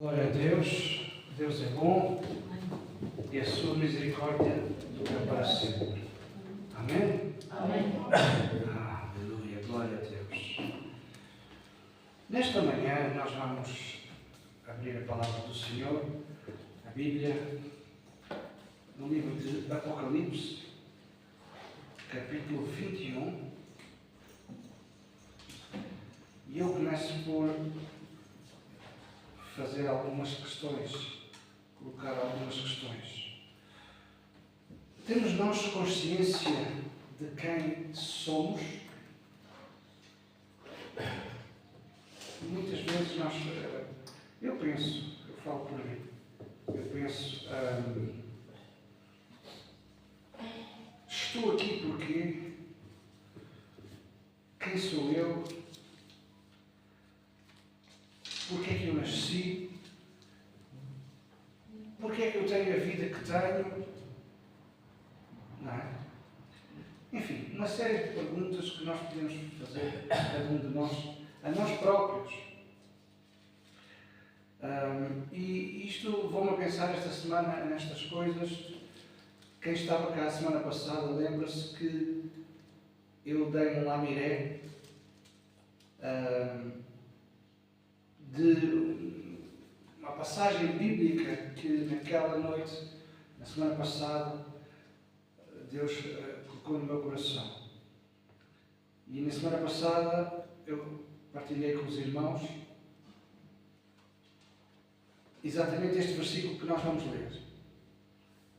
Glória a Deus. Deus é bom e a sua misericórdia dura para sempre. Amém? Amém. Aleluia. Glória a Deus. Nesta manhã nós vamos abrir a palavra do Senhor, a Bíblia, no livro de Apocalipse, capítulo 21. E eu começo por fazer algumas questões, colocar algumas questões. Temos nós consciência de quem somos? Muitas vezes eu falo por mim, estou aqui porque quem sou eu? Porque é que eu nasci? Porque é que eu tenho a vida que tenho? Não é? Enfim, uma série de perguntas que nós podemos fazer, cada um de nós, a nós próprios. E isto, vou-me a pensar esta semana nestas coisas. Quem estava cá a semana passada, lembra-se que eu dei um lamiré de uma passagem bíblica que naquela noite, na semana passada, Deus colocou no meu coração. E na semana passada eu partilhei com os irmãos exatamente este versículo que nós vamos ler.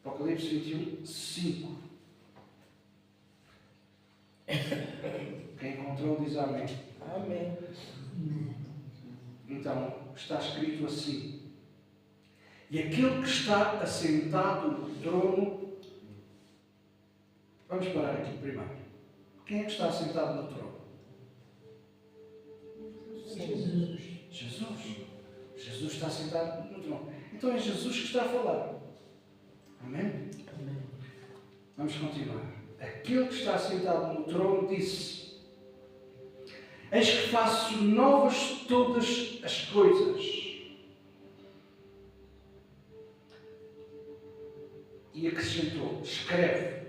Apocalipse 21, 5. Quem encontrou diz amém. Amém. Então, está escrito assim: e aquele que está assentado no trono. Vamos parar aqui primeiro. Quem é que está assentado no trono? Jesus. Jesus está assentado no trono. Então é Jesus que está a falar. Amém? Amém. Vamos continuar. Aquele que está assentado no trono disse: eis que faço novas todas as coisas. E acrescentou: escreve,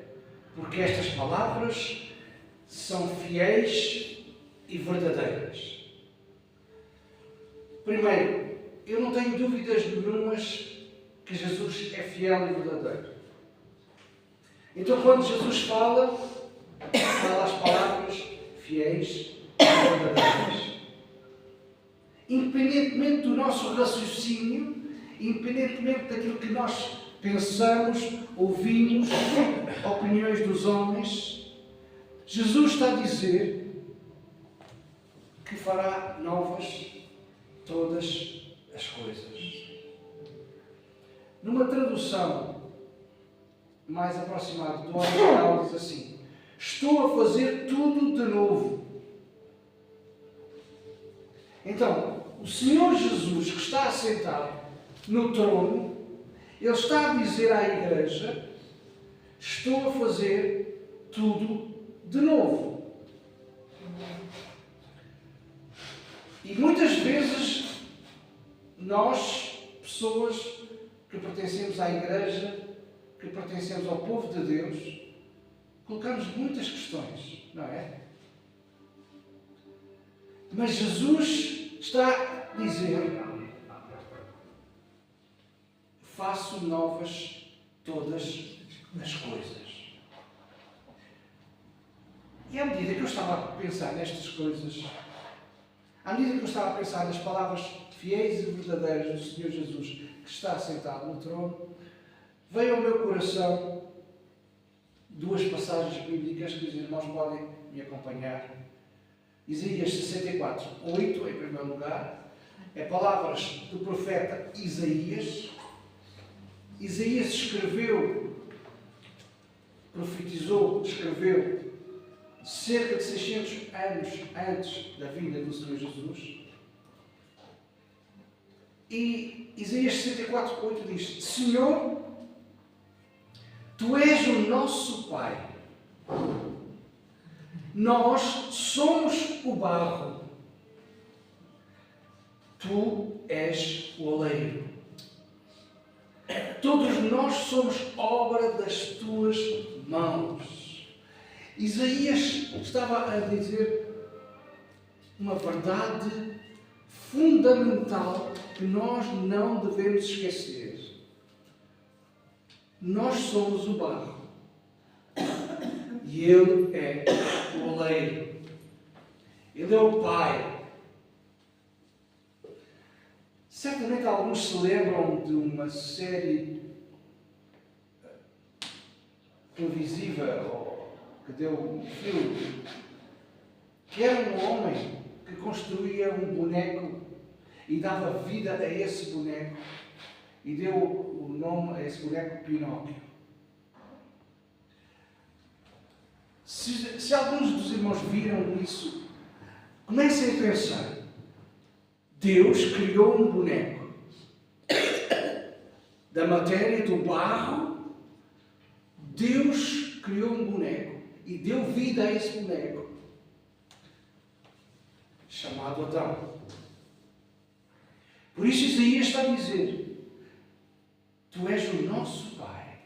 porque estas palavras são fiéis e verdadeiras. Primeiro, eu não tenho dúvidas nenhumas que Jesus é fiel e verdadeiro. Então, quando Jesus fala as palavras fiéis e verdadeiras. Independentemente do nosso raciocínio, independentemente daquilo que nós pensamos, ouvimos, opiniões dos homens, Jesus está a dizer que fará novas todas as coisas. Numa tradução mais aproximada do original diz assim: estou a fazer tudo de novo. Então, o Senhor Jesus, que está assentado no trono, Ele está a dizer à igreja: estou a fazer tudo de novo. E muitas vezes, nós, pessoas que pertencemos à igreja, que pertencemos ao povo de Deus, colocamos muitas questões, não é? Mas Jesus está a dizer: faço novas todas as coisas. E à medida que eu estava a pensar nestas coisas, à medida que eu estava a pensar nas palavras fiéis e verdadeiras do Senhor Jesus, que está sentado no trono, veio ao meu coração duas passagens bíblicas que os irmãos podem me acompanhar. Isaías 64, 8, em primeiro lugar, é palavras do profeta Isaías. Isaías escreveu, profetizou, escreveu cerca de 600 anos antes da vinda do Senhor Jesus. E Isaías 64, 8 diz: Senhor, Tu és o nosso Pai. Nós somos o barro. Tu és o oleiro. Todos nós somos obra das tuas mãos. Isaías estava a dizer uma verdade fundamental que nós não devemos esquecer. Nós somos o barro e Ele é o oleiro. Ele é o Pai. Certamente alguns se lembram de uma série televisiva que deu um filme, que era um homem que construía um boneco e dava vida a esse boneco e deu o nome a esse boneco Pinóquio. Se alguns dos irmãos viram isso, comecem a pensar. Deus criou um boneco da matéria, do barro. Deus criou um boneco e deu vida a esse boneco, chamado Adão. Por isso Isaías está a dizer: Tu és o nosso Pai.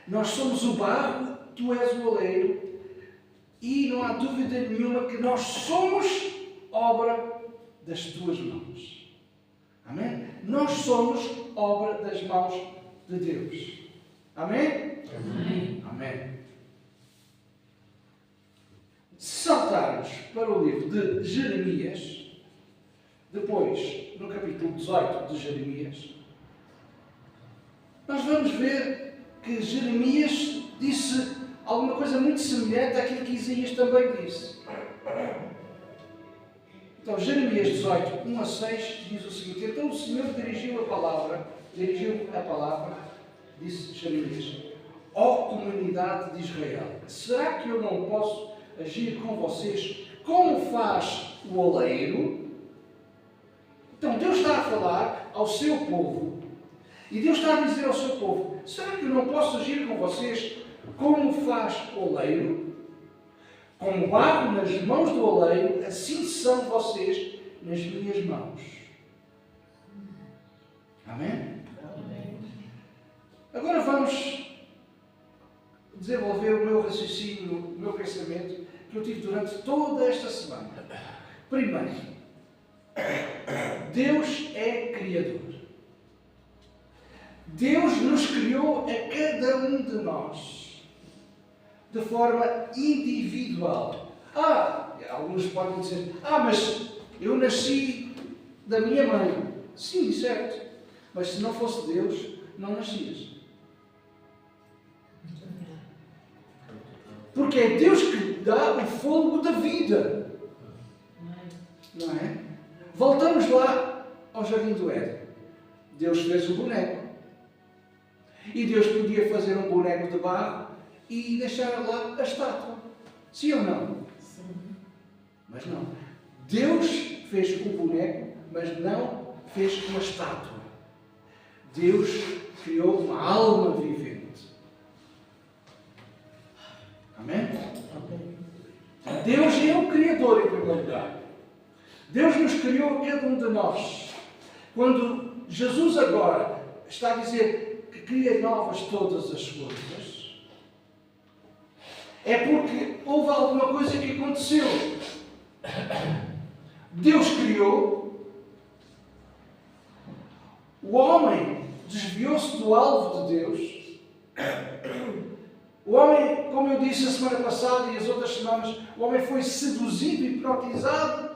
Nós somos o barro, Tu és o oleiro, e não há dúvida nenhuma que nós somos obra das Tuas mãos. Amém? Nós somos obra das mãos de Deus. Amém? Amém. Amém. Se saltarmos para o livro de Jeremias, depois, no capítulo 18 de Jeremias, nós vamos ver que Jeremias disse alguma coisa muito semelhante àquilo que Isaías também disse. Então, Jeremias 18, 1 a 6, diz o seguinte: Então o Senhor dirigiu a palavra, disse Jeremias: Ó comunidade de Israel, será que eu não posso agir com vocês como faz o oleiro? Então, Deus está a falar ao seu povo. E Deus está a dizer ao seu povo: será que eu não posso agir com vocês como faz o oleiro? Como barro nas mãos do oleiro, assim são vocês nas minhas mãos. Amém? Amém. Agora vamos desenvolver o meu raciocínio, o meu pensamento que eu tive durante toda esta semana. Primeiro, Deus é Criador. Deus nos criou a cada um de nós de forma individual. Alguns podem dizer: mas eu nasci da minha mãe. Sim, certo. Mas se não fosse Deus, não nascias. Porque é Deus que dá o fôlego da vida. Não é? Voltamos lá ao Jardim do Éden. Deus fez o boneco. E Deus podia fazer um boneco de barro e deixar lá a estátua. Sim ou não? Sim. Mas não. Deus fez o boneco, mas não fez uma estátua. Deus criou uma alma vivente. Amém? Deus é o Criador em primeiro lugar. Deus nos criou a cada um de nós. Quando Jesus agora está a dizer que cria novas todas as coisas, é porque houve alguma coisa que aconteceu. Deus criou, o homem desviou-se do alvo de Deus. O homem, como eu disse a semana passada e as outras semanas, o homem foi seduzido e hipnotizado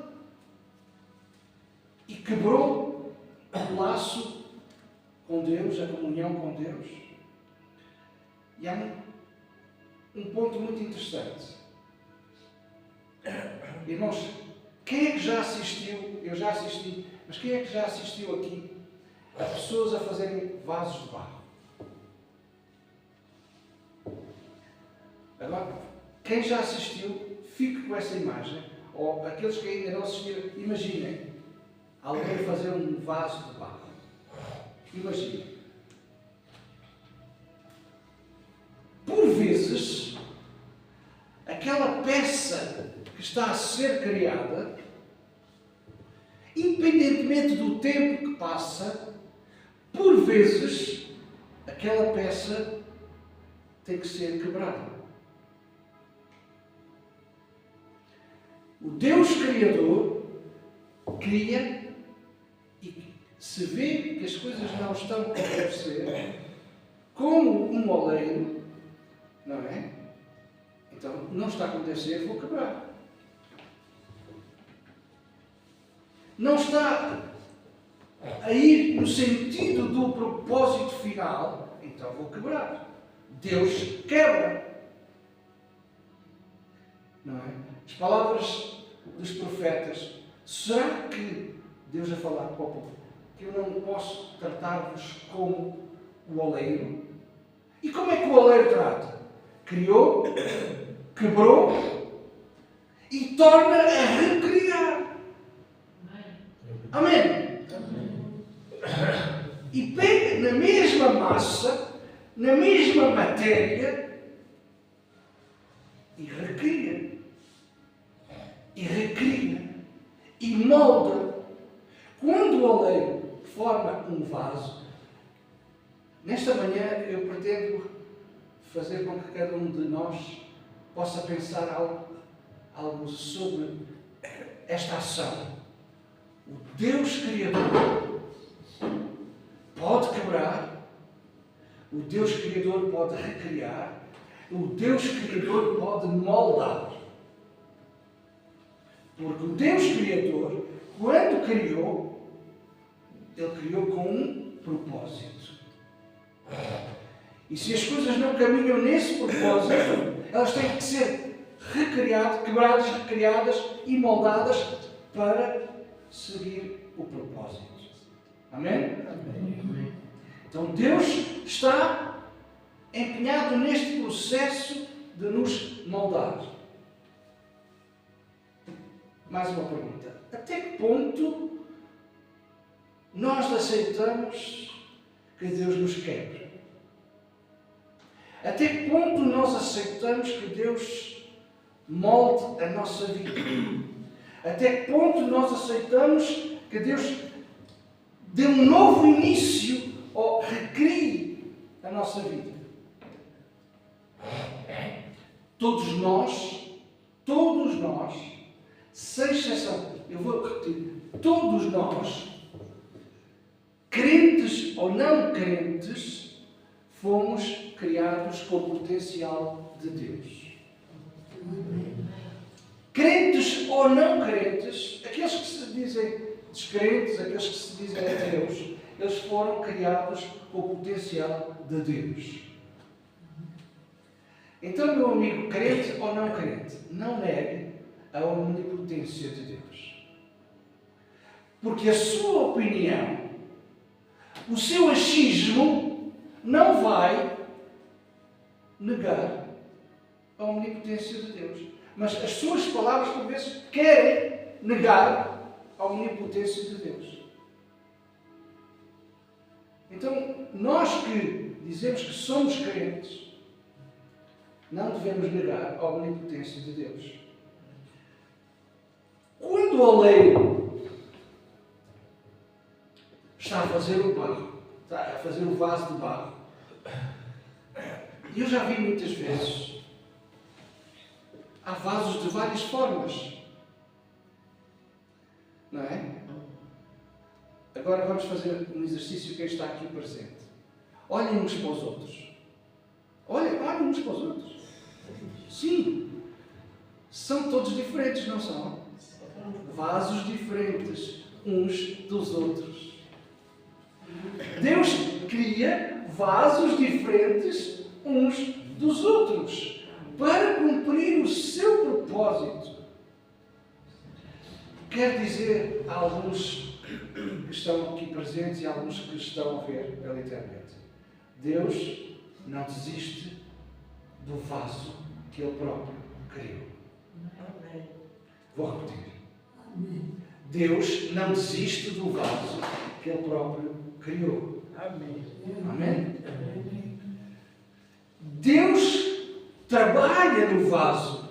e quebrou o laço com Deus, a comunhão com Deus. E há um ponto muito interessante. Irmãos, quem é que já assistiu? Eu já assisti, mas quem é que já assistiu aqui a pessoas a fazerem vasos de barro? Agora, quem já assistiu, fique com essa imagem. Ou aqueles que ainda não assistiram, imaginem alguém fazer um vaso de barro. Imaginem. Por vezes, aquela peça que está a ser criada independentemente do tempo que passa, por vezes, aquela peça tem que ser quebrada. O Deus Criador cria e se vê que as coisas não estão como deve ser, como um oleiro, não é? Então, não está como deve ser, vou quebrar. Não está a ir no sentido do propósito final, então vou quebrar. Deus quebra. Não é? As palavras dos profetas, será que Deus a falar para o povo que eu não posso tratar-vos como o oleiro? E como é que o oleiro trata? Criou, quebrou e torna a recriar. Amém? E pega na mesma massa, na mesma matéria e recria. E recria. E molda. Quando o oleiro forma um vaso, nesta manhã eu pretendo fazer com que cada um de nós possa pensar algo sobre esta ação. O Deus Criador pode quebrar, o Deus Criador pode recriar, o Deus Criador pode moldar. Porque o Deus Criador, quando criou, Ele criou com um propósito. E se as coisas não caminham nesse propósito, elas têm que ser recriadas, quebradas, recriadas e moldadas para seguir o propósito. Amém? Amém. Então Deus está empenhado neste processo de nos moldar. Mais uma pergunta. Até que ponto nós aceitamos que Deus nos quebre? Até que ponto nós aceitamos que Deus molde a nossa vida? Até que ponto nós aceitamos que Deus dê um novo início ou recrie a nossa vida? Todos nós, sem exceção, eu vou repetir, todos nós, crentes ou não crentes, fomos criados com o potencial de Deus. Crentes ou não crentes, aqueles que se dizem descrentes, aqueles que se dizem ateus, eles foram criados com o potencial de Deus. Então, meu amigo, crente ou não crente, não negue a onipotência de Deus. Porque a sua opinião, o seu achismo, não vai negar a onipotência de Deus. Mas as suas palavras, por vezes, querem negar a onipotência de Deus. Então, nós que dizemos que somos crentes, não devemos negar a onipotência de Deus. Quando o oleiro está a fazer o barro, está a fazer o vaso de barro, e eu já vi muitas vezes, há vasos de várias formas. Não é? Agora vamos fazer um exercício quem está aqui presente. Olhem uns para os outros. Olhem uns para os outros. Sim. São todos diferentes, não são? Vasos diferentes uns dos outros. Deus cria vasos diferentes uns dos outros para cumprir o seu propósito. Quer dizer, a alguns que estão aqui presentes e a alguns que estão a ver pela internet, Deus não desiste do vaso que Ele próprio criou. Vou repetir. Deus não desiste do vaso que Ele próprio criou. Amém? Deus trabalha no vaso.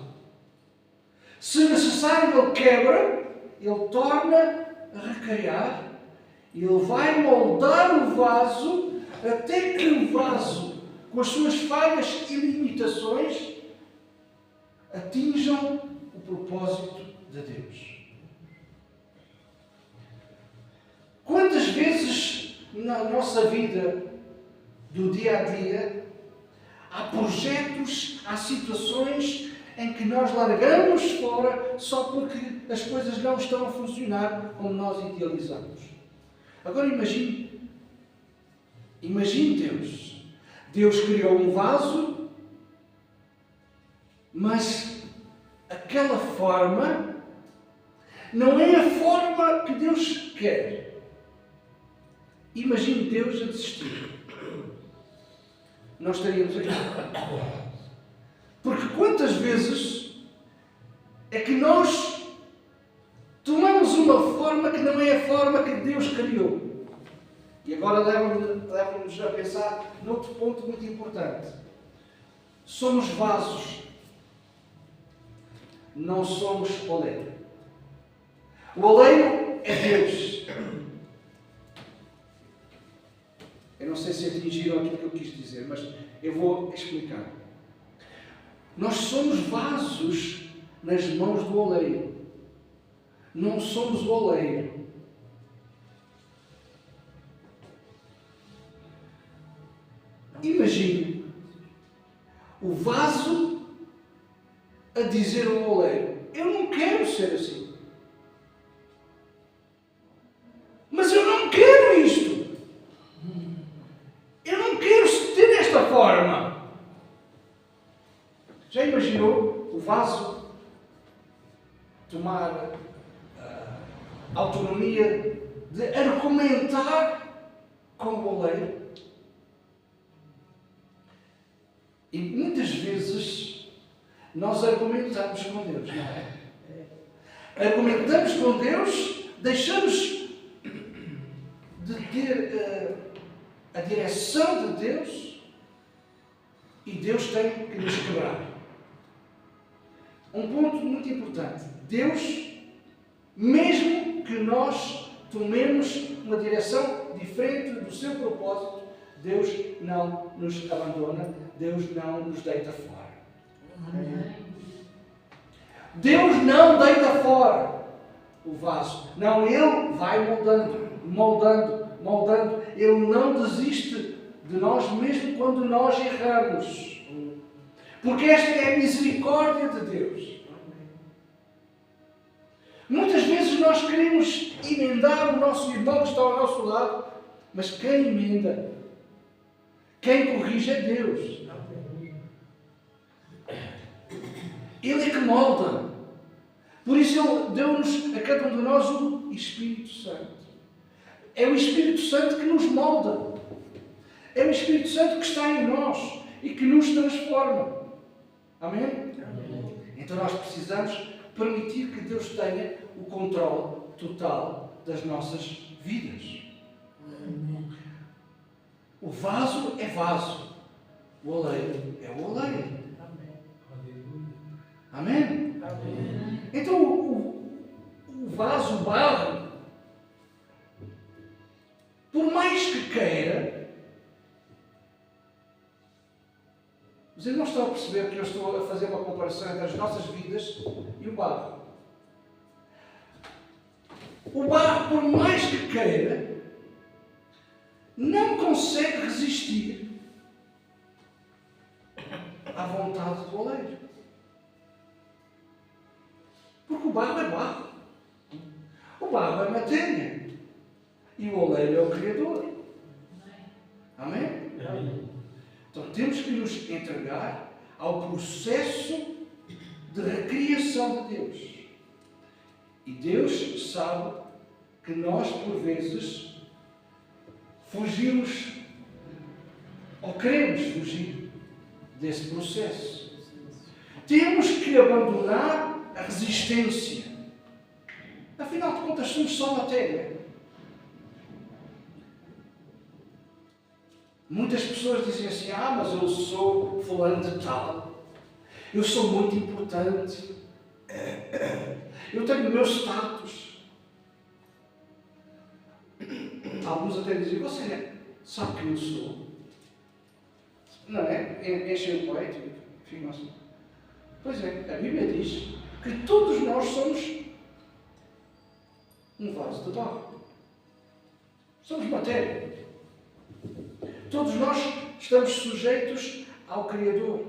Se necessário, Ele quebra, Ele torna recriar, Ele vai moldar o vaso até que o vaso, com as suas falhas e limitações, atinjam o propósito de Deus. Quantas vezes na nossa vida do dia a dia há projetos, há situações em que nós largamos fora só porque as coisas não estão a funcionar como nós idealizamos. Agora imagine Deus. Deus criou um vaso, mas aquela forma não é a forma que Deus quer. Imagine Deus a desistir. Nós estaríamos aqui. Porque quantas vezes é que nós tomamos uma forma que não é a forma que Deus criou? E agora leva-nos a pensar noutro ponto muito importante. Somos vasos. Não somos oleiro. O oleiro é Deus. Eu não sei se atingiram aquilo que eu quis dizer, mas eu vou explicar. Nós somos vasos nas mãos do oleiro. Não somos o oleiro. Imagine o vaso a dizer ao oleiro: eu não quero ser assim. Mas eu não quero isto. Eu não quero ter esta forma. Já imaginou o vaso tomar autonomia de argumentar com o oleiro? E muitas vezes nós argumentamos com Deus, não é? Argumentamos com Deus, deixamos de ter a direção de Deus e Deus tem que nos quebrar. Um ponto muito importante. Deus, mesmo que nós tomemos uma direção diferente do seu propósito, Deus não nos abandona, Deus não nos deita fora. Deus não deita fora o vaso. Não, Ele vai moldando. Ele não desiste de nós mesmo quando nós erramos. Porque esta é a misericórdia de Deus. Muitas vezes nós queremos emendar o nosso irmão que está ao nosso lado, mas quem emenda, quem corrige é Deus. Ele é que molda. Por isso Ele deu-nos a cada um de nós o Espírito Santo. É o Espírito Santo que nos molda. É o Espírito Santo que está em nós e que nos transforma. Amém? Amém. Então nós precisamos permitir que Deus tenha o controle total das nossas vidas. Amém. O vaso é vaso. O oleiro é o oleiro. Amém? Amém? Então o vaso, o barro, por mais que queira, vocês não estão a perceber que eu estou a fazer uma comparação entre as nossas vidas e o barro. O barro, por mais que queira, não consegue resistir à vontade do oleiro. Porque o barro é barro. O barro é matéria. E o oleiro é o Criador. Amém? Amém. Então temos que nos entregar ao processo de recriação de Deus. E Deus sabe que nós, por vezes, fugimos ou queremos fugir desse processo. Temos que abandonar a resistência. Afinal de contas, somos só matéria. Muitas pessoas dizem assim: mas eu sou fulano de tal. Eu sou muito importante. Eu tenho o meu status. poder dizer, você sabe quem eu sou? Não é? Enchem o peito e ficam assim. Pois é, a Bíblia diz que todos nós somos um vaso de barro. Somos matéria. Todos nós estamos sujeitos ao Criador.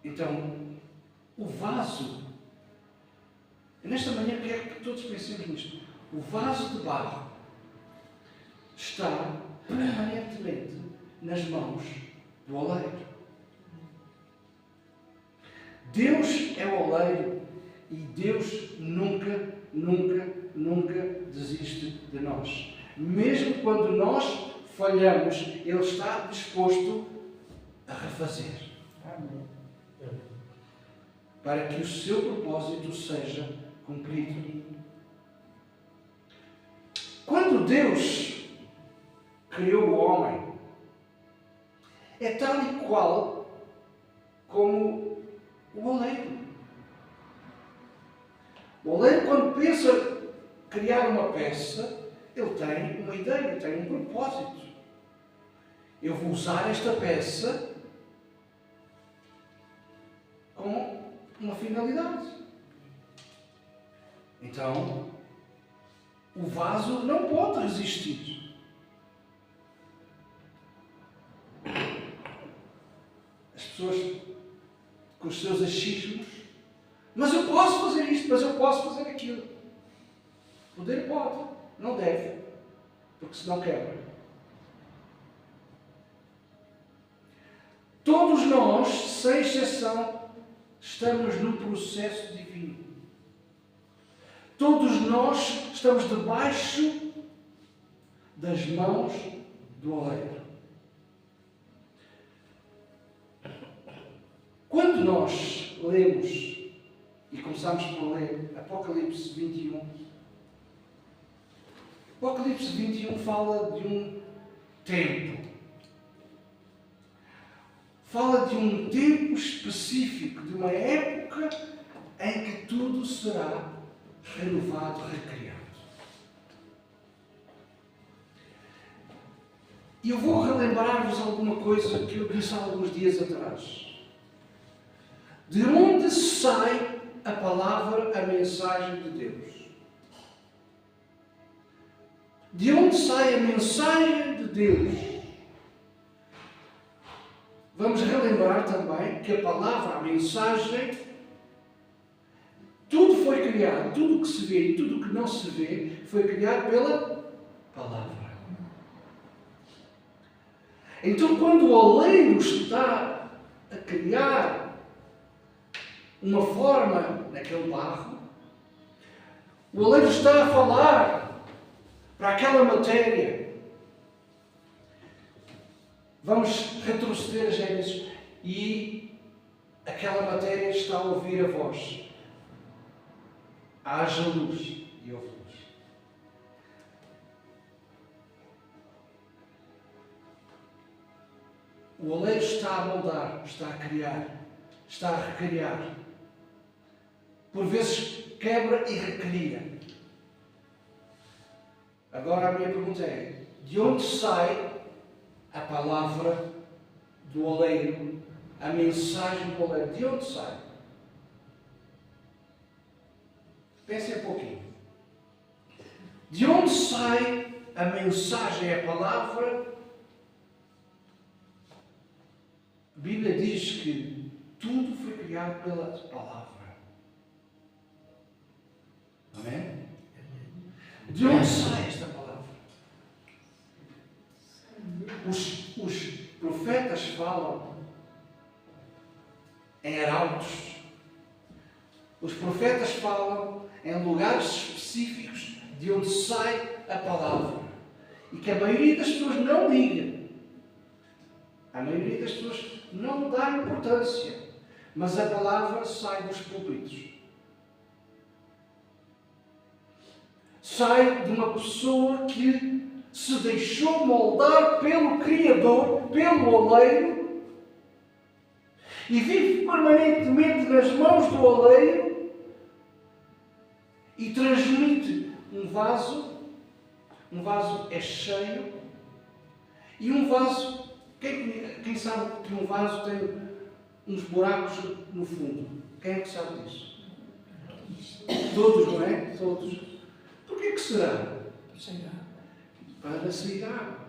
Então, o vaso, nesta manhã quero que todos pensemos nisto. O vaso de barro está permanentemente nas mãos do oleiro. Deus é o oleiro e Deus nunca, nunca, nunca desiste de nós. Mesmo quando nós falhamos, Ele está disposto a refazer. Amém. Para que o seu propósito seja cumprido. Quando Deus criou o homem, é tal e qual como o oleiro. O oleiro, quando pensa criar uma peça, ele tem uma ideia, tem um propósito. Eu vou usar esta peça com uma finalidade. Então, o vaso não pode resistir. As pessoas com os seus achismos, mas eu posso fazer isto, mas eu posso fazer aquilo. Poder pode, não deve, porque senão quebra. Todos nós, sem exceção, estamos no processo divino. Todos nós estamos debaixo das mãos do oleiro. Quando nós lemos, e começamos por ler Apocalipse 21, Apocalipse 21 fala de um tempo. Fala de um tempo específico, de uma época em que tudo será renovado, recriado. E eu vou relembrar-vos alguma coisa que eu disse há alguns dias atrás. De onde sai a palavra, a mensagem de Deus? De onde sai a mensagem de Deus? Vamos relembrar também que a palavra, a mensagem, tudo foi criado, tudo o que se vê e tudo o que não se vê, foi criado pela palavra. Então, quando o oleiro está a criar uma forma naquele barro, o oleiro está a falar para aquela matéria. Vamos retroceder a Gênesis e aquela matéria está a ouvir a voz. Haja luz e houve luz. O oleiro está a moldar, está a criar, está a recriar. Por vezes quebra e recria. Agora a minha pergunta é: de onde sai a palavra do oleiro, a mensagem do oleiro? De onde sai? Pensem um pouquinho. De onde sai a mensagem, a palavra? A Bíblia diz que tudo foi criado pela palavra. Amém? De onde sai esta palavra? Os profetas falam em arautos. Os profetas falam em lugares específicos de onde sai a palavra. E que a maioria das pessoas não liga. A maioria das pessoas não dá importância. Mas a palavra sai dos púlpitos. Sai de uma pessoa que se deixou moldar pelo Criador, pelo oleiro, e vive permanentemente nas mãos do oleiro e transmite um vaso Um vaso é cheio e um vaso, quem sabe que um vaso tem uns buracos no fundo? Quem é que sabe disso? Todos, não é? Todos. Porquê que será? Para sair água.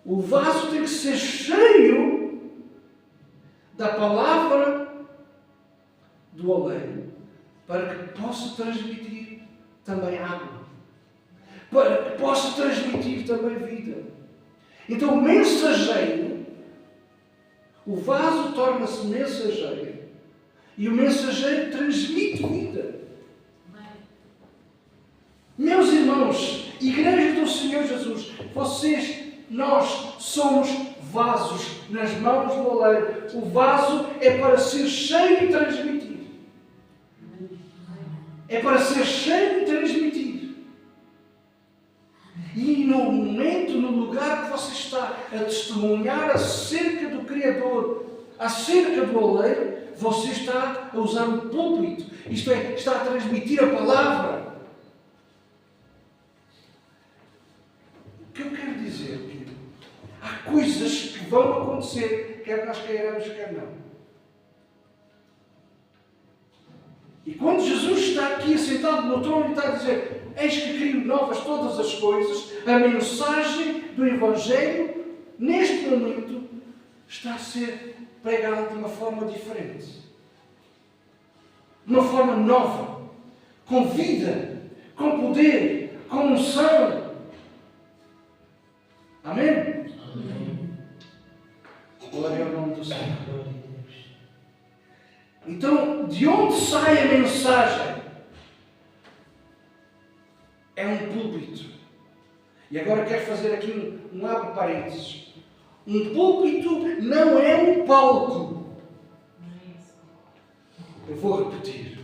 O vaso tem que ser cheio da palavra do oleiro para que possa transmitir também água. Para que possa transmitir também vida. Então o mensageiro, o vaso torna-se mensageiro e o mensageiro transmite vida. Meus irmãos, Igreja do Senhor Jesus, nós somos vasos nas mãos do oleiro. O vaso é para ser cheio e transmitir. É para ser cheio e transmitir. E no momento, no lugar que você está a testemunhar acerca do Criador, acerca do oleiro, você está a usar o púlpito. Isto é, está a transmitir a palavra. O que eu quero dizer é que há coisas que vão acontecer, quer nós queiramos, quer não. E quando Jesus está aqui assentado no trono e está a dizer: eis que crio novas todas as coisas, a mensagem do Evangelho, neste momento, está a ser pregada de uma forma diferente. De uma forma nova. Com vida, com poder, com unção. Amém? Amém. Glória ao nome do Senhor. Então, de onde sai a mensagem? É um púlpito. E agora quero fazer aqui um abre parênteses. Um púlpito não é um palco. Eu vou repetir.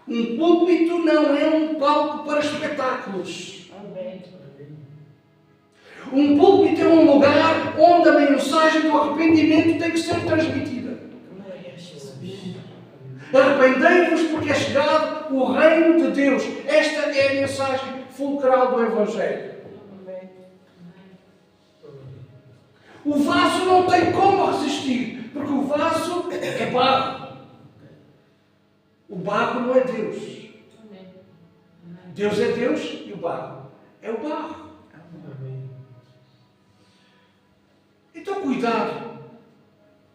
Um púlpito não é um palco para espetáculos. Um púlpito é um lugar onde a mensagem do arrependimento tem que ser transmitida. Arrependei-vos porque é chegado o reino de Deus. Esta é a mensagem fulcral do Evangelho. O vaso não tem como resistir, porque o vaso é barro. O barro não é Deus. Deus é Deus e o barro é o barro. Então, cuidado.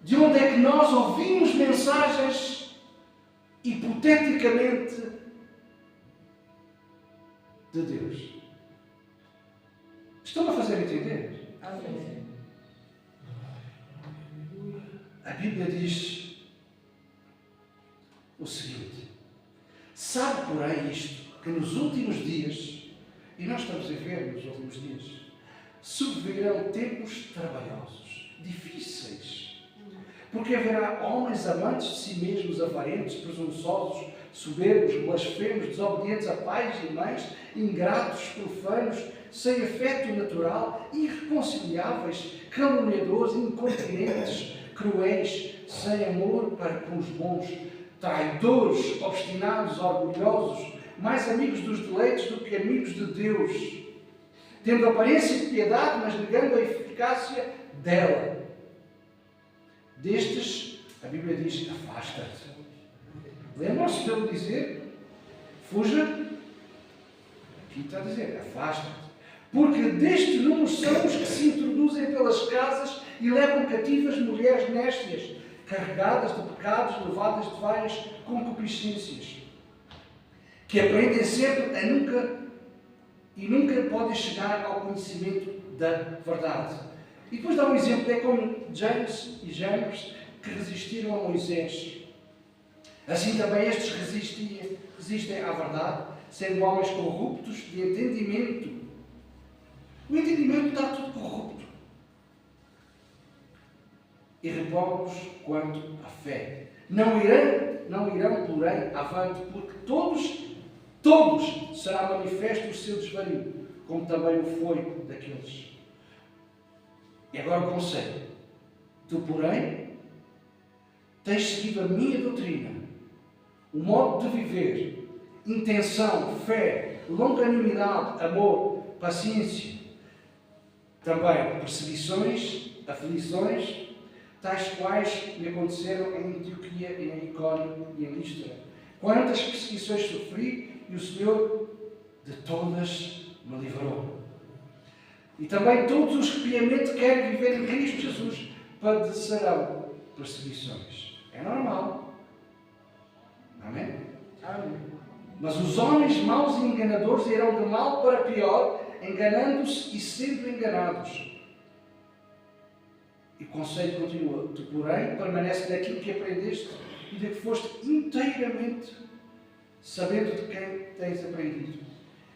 De onde é que nós ouvimos mensagens hipoteticamente de Deus? Estão a fazer entender? Amém. A Bíblia diz o seguinte: sabe, porém, isto, que nos últimos dias, e nós estamos a ver nos últimos dias, sobrevirão tempos trabalhosos, difíceis, porque haverá homens amantes de si mesmos, avarentos, presunçosos, soberbos, blasfemos, desobedientes a pais e mães, ingratos, profanos, sem afeto natural, irreconciliáveis, caluniadores, incontinentes, cruéis, sem amor para com os bons, traidores, obstinados, orgulhosos, mais amigos dos deleites do que amigos de Deus, tendo aparência de piedade, mas negando a eficácia dela. Destes, a Bíblia diz: afasta-te. Lembram-se de eu dizer: fuja? Aqui está a dizer: afasta-te. Porque deste número são os que se introduzem pelas casas e levam cativas mulheres néstias, carregadas de pecados, levadas de várias concupiscências, que aprendem sempre a nunca podem chegar ao conhecimento da verdade. E depois dá um exemplo, é como James e Jambres, que resistiram a Moisés. Assim também estes resistem à verdade, sendo homens corruptos de entendimento. O entendimento está tudo corrupto. E repõe-nos quanto à fé. Não irão, porém, avante, porque todos será manifesto o seu desvario, como também o foi daqueles. E agora o conselho: tu, porém, tens seguido a minha doutrina, o modo de viver, intenção, fé, longanimidade, amor, paciência. Também perseguições, aflições, tais quais me aconteceram em Antioquia, em Icónio e em Listra. Quantas perseguições sofri e o Senhor de todas me livrou. E também todos os que piamente querem viver em Cristo Jesus padecerão perseguições. É normal. Amém? Amém. Mas os homens maus e enganadores irão de mal para pior, enganando-se e sendo enganados. E o conselho continua. Tu, porém, permanece naquilo que aprendeste e de que foste inteiramente sabendo de quem tens aprendido.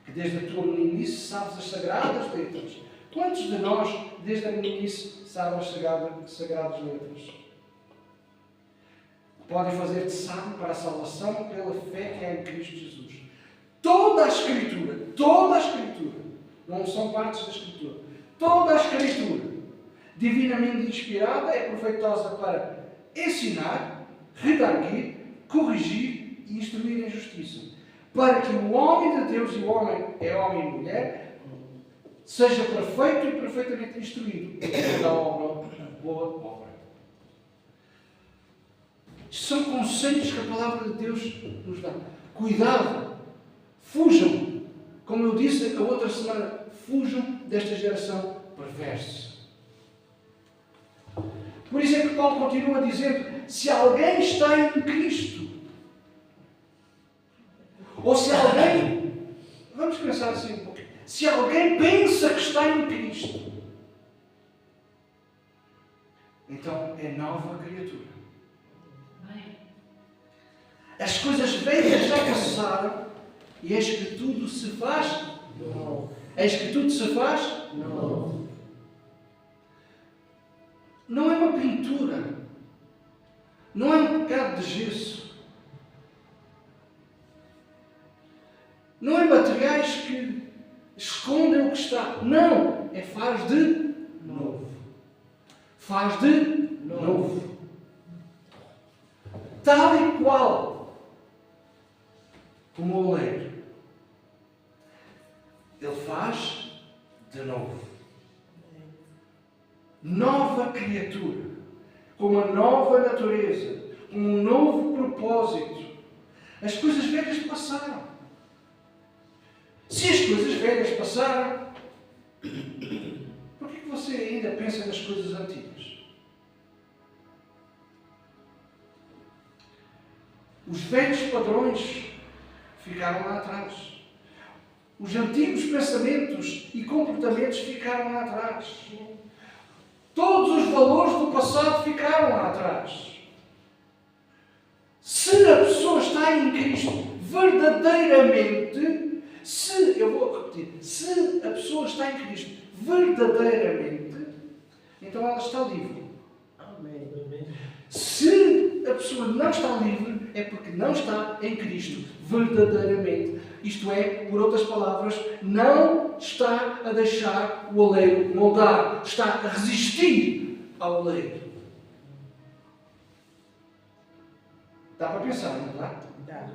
Que desde a tua meninice sabes as sagradas letras. Quantos de nós, desde a meninice, sabem as sagradas letras? Podem fazer-te sábio para a salvação pela fé que há em Cristo Jesus. Toda a Escritura, não são partes da Escritura, toda a Escritura, divinamente inspirada, é proveitosa para ensinar, redarguir, corrigir e instruir em justiça, para que o homem de Deus, e o homem é homem e mulher, seja perfeito e perfeitamente instruído em toda a obra, boa obra. São conselhos que a palavra de Deus nos dá. Cuidado, fujam, como eu disse a outra semana, fujam desta geração perversa. Por isso é que Paulo continua dizendo, se alguém está em Cristo, ou se alguém, vamos pensar assim um pouquinho, se alguém pensa que está em Cristo, então é nova criatura. As coisas velhas já passaram e eis que tudo se faz novo. Eis que tudo se faz novo. Não é uma pintura. Não é um bocado de gesso. Não é materiais que escondem o que está. Não. É faz de novo. Faz de novo. Tal e qual como o oleiro. Ele faz de novo. Nova criatura, com uma nova natureza, com um novo propósito. As coisas velhas passaram. Se as coisas velhas passaram, por que você ainda pensa nas coisas antigas? Os velhos padrões ficaram lá atrás. Os antigos pensamentos e comportamentos ficaram lá atrás. Todos os valores do passado ficaram lá atrás. Se a pessoa está em Cristo verdadeiramente, eu vou repetir, se a pessoa está em Cristo verdadeiramente, então ela está livre. Amém. Se a pessoa não está livre, é porque não está em Cristo verdadeiramente. Isto é, por outras palavras, não está a deixar o oleiro moldar. Está a resistir ao oleiro. Dá para pensar, não dá? Dá.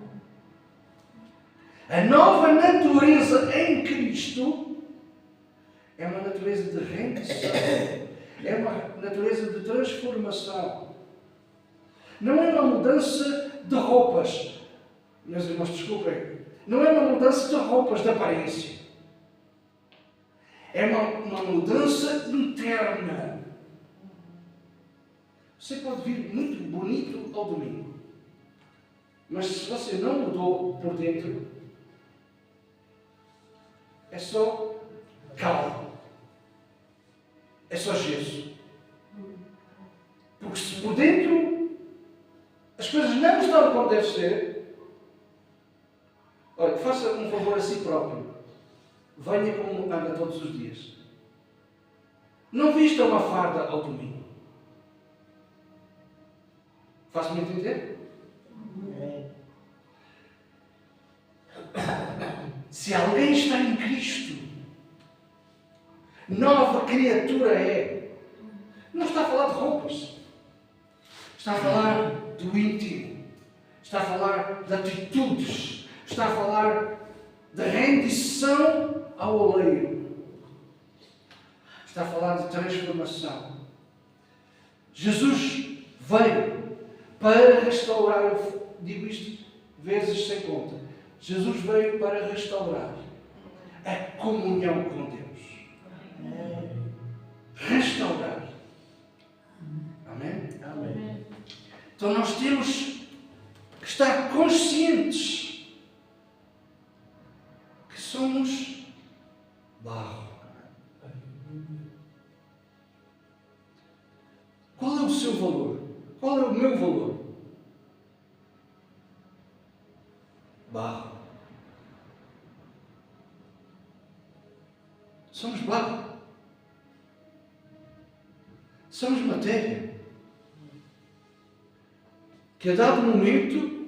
A nova natureza em Cristo é uma natureza de rendição. É uma natureza de transformação. Não é uma mudança de roupas. Meus irmãos, desculpem. Não é uma mudança de roupas de aparência. É uma mudança interna. Você pode vir muito bonito ao domingo. Mas se você não mudou por dentro, é só cal. É só gesso. Porque se por dentro as coisas não estão como deve ser, olha, faça um favor a si próprio. Venha como anda todos os dias. Não vista uma farda ao domingo. Faz-me entender? Se alguém está em Cristo, nova criatura é. Não está a falar de roupas. Está a falar do íntimo. Está a falar de atitudes. Está a falar de rendição ao oleiro. Está a falar de transformação. Jesus veio para restaurar, eu digo isto vezes sem conta. Jesus veio para restaurar a comunhão com Deus. Restaurar. Amém? Amém. Então nós temos que estar conscientes que somos barro. Qual é o seu valor? Qual é o meu valor? Barro. Somos barro. Somos matéria. Que a dado momento,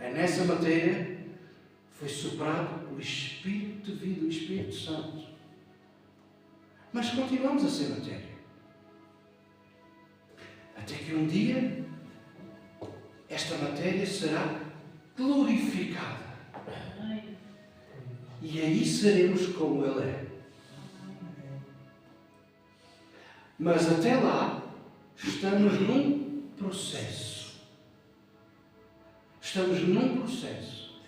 nessa matéria, foi soprado o Espírito de vida, o Espírito Santo. Mas continuamos a ser matéria. Até que um dia, esta matéria será glorificada. E aí seremos como Ele é. Mas até lá, estamos num processo. Estamos num processo.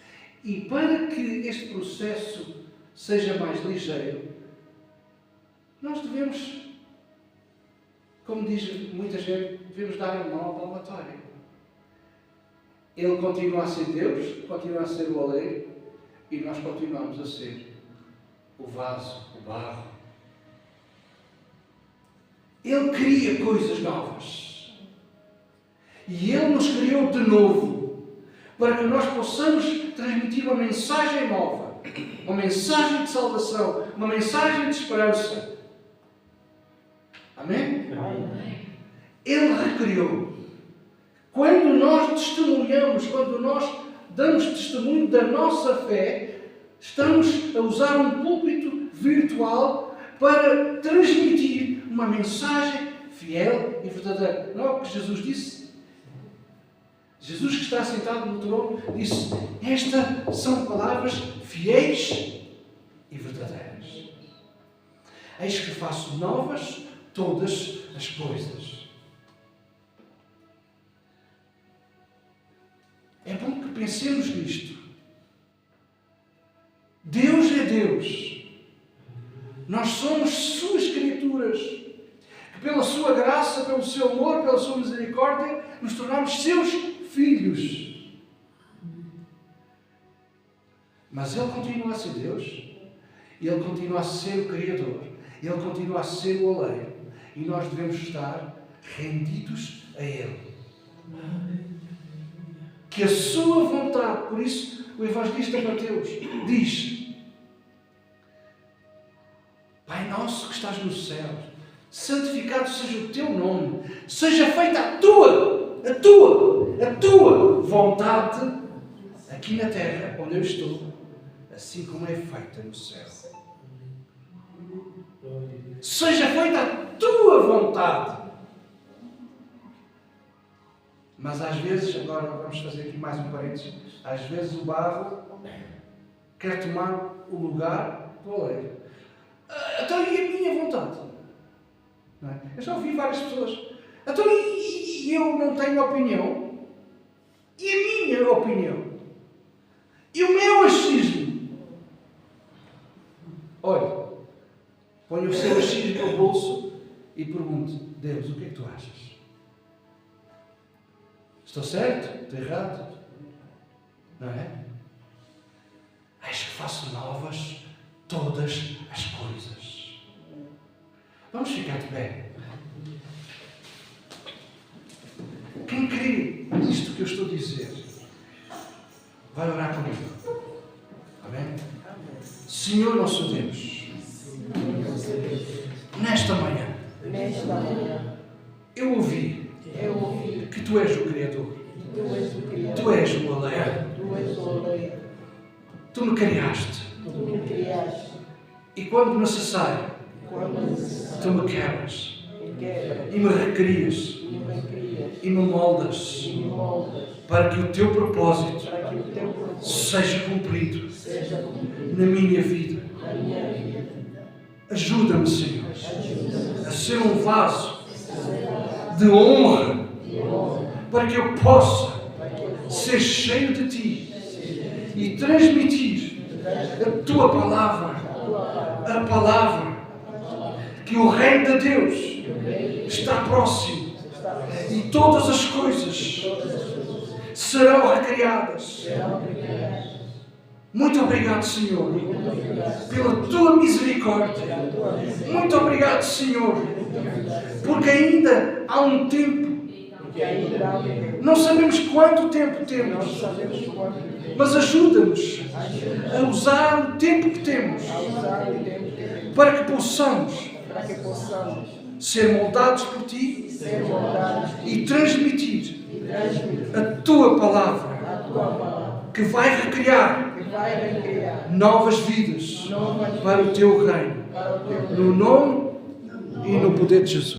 E para que este processo seja mais ligeiro, nós devemos, como diz muita gente, devemos dar a mão à palmatória. Ele continua a ser Deus, continua a ser o oleiro, e nós continuamos a ser o vaso, o barro. Ele cria coisas novas. E Ele nos criou de novo, para que nós possamos transmitir uma mensagem nova, uma mensagem de salvação, uma mensagem de esperança. Amém? Amém. Ele recriou. Quando nós testemunhamos, quando nós damos testemunho da nossa fé, estamos a usar um púlpito virtual para transmitir uma mensagem fiel e verdadeira. Não é o que Jesus disse? Jesus, que está sentado no trono, disse: estas são palavras fiéis e verdadeiras. Eis que faço novas todas as coisas. É bom que pensemos nisto. Deus é Deus. Nós somos suas criaturas. Que pela sua graça, pelo seu amor, pela sua misericórdia, nos tornamos seus filhos. Mas Ele continua a ser Deus. E Ele continua a ser o Criador. Ele continua a ser o oleiro. E nós devemos estar rendidos a Ele. Que a sua vontade, por isso o evangelista Mateus diz: Pai nosso que estás no céu, santificado seja o teu nome, seja feita a tua vontade aqui na terra onde eu estou, assim como é feita no céu. Seja feita a tua vontade. Mas às vezes, agora vamos fazer aqui mais um parênteses, às vezes o barro quer tomar o lugar do oleiro. Então e a minha vontade? Não é? Eu já ouvi várias pessoas. Então e eu não tenho opinião? E a minha opinião? E o meu achismo? Olha, põe o seu achismo no bolso e pergunte: Deus, o que é que tu achas? Estou certo? Estou errado? Não é? Eis que faço novas todas as coisas. Vamos ficar de pé. Quem crê nisto que eu estou a dizer, vai orar comigo. Amém? Senhor nosso Deus, nesta manhã, eu ouvi que Tu és o Criador. Tu és o oleiro. Tu me criaste. E quando necessário, Tu me quebras. e me recrias e me moldas para que o teu propósito seja cumprido na minha vida. Ajuda-me, Senhor, a ser um vaso de honra para que eu possa ser cheio de Ti e transmitir a Tua palavra, a palavra que o reino de Deus está próximo e todas as coisas serão recriadas. Muito obrigado, Senhor, pela Tua misericórdia. Muito obrigado, Senhor, porque ainda há um tempo. Não sabemos quanto tempo temos, mas ajuda-nos a usar o tempo que temos para que possamos ser moldados por Ti e transmitir a Tua palavra que vai recriar novas vidas para o Teu reino. No nome e no poder de Jesus.